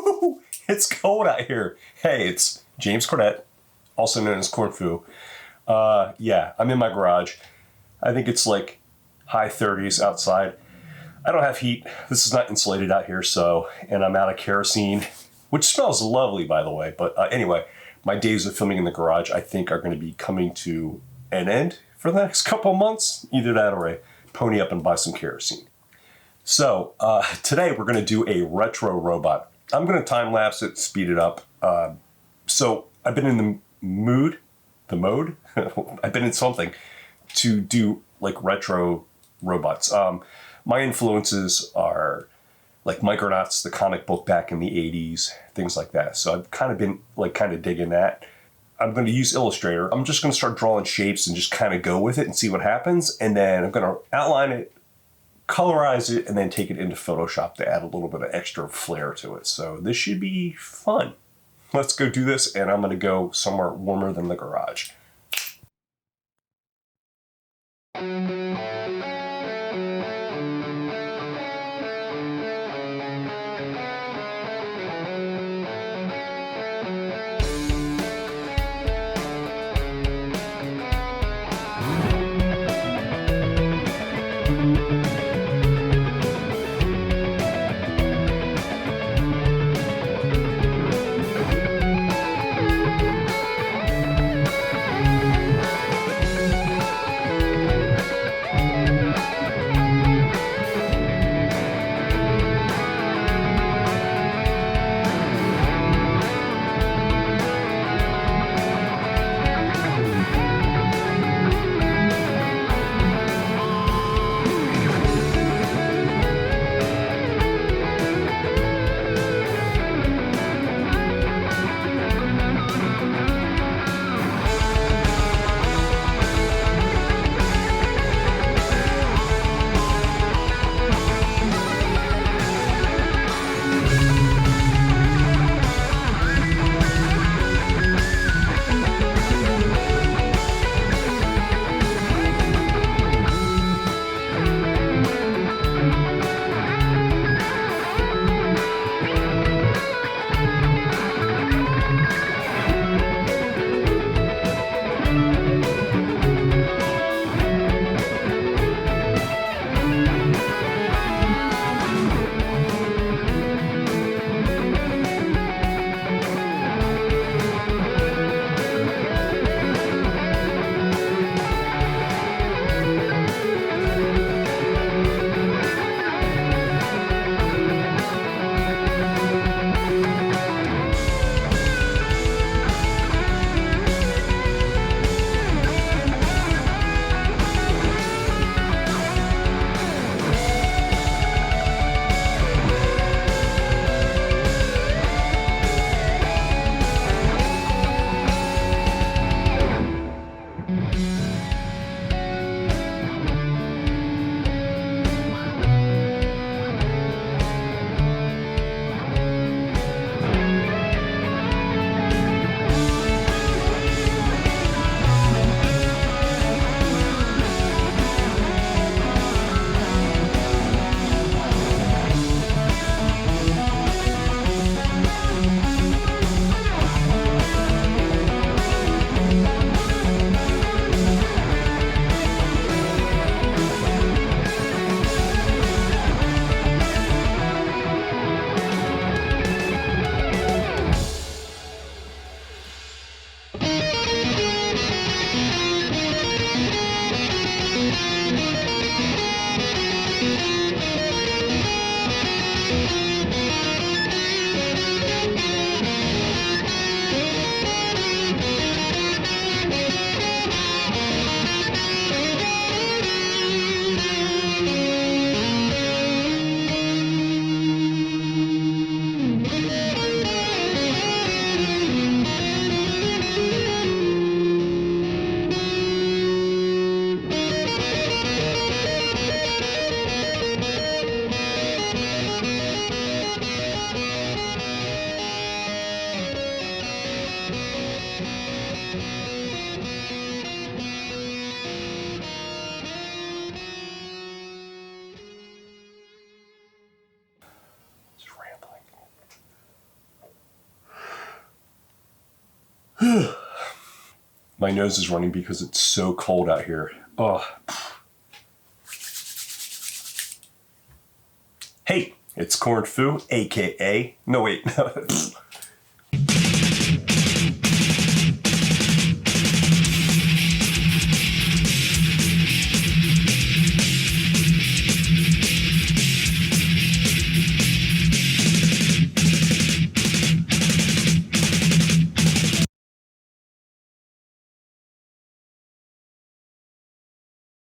Woo! It's cold out here. Hey, it's James Cornett, also known as Cornfu. Yeah, I'm in my garage. I think it's like high 30s outside. I don't have heat. This is not insulated out here, and I'm out of kerosene, which smells lovely, by the way. But anyway, my days of filming in the garage, I think, are going to be coming to an end for the next couple months. Either that or I pony up and buy some kerosene. So today we're going to do a retro robot. I'm going to time lapse it, speed it up. So I've been in the mode, I've been in something to do like retro robots. My influences are like Micronauts, the comic book back in the 80s, things like that. So I've kind of been like kind of digging that. I'm going to use Illustrator. I'm just going to start drawing shapes and just kind of go with it and see what happens. And then I'm going to outline it, colorize it, and then take it into Photoshop to add a little bit of extra flair to it. So this should be fun. Let's go do this, and I'm going to go somewhere warmer than the garage. My nose is running because it's so cold out here. Oh. Hey, it's Cornfu, aka... No, wait.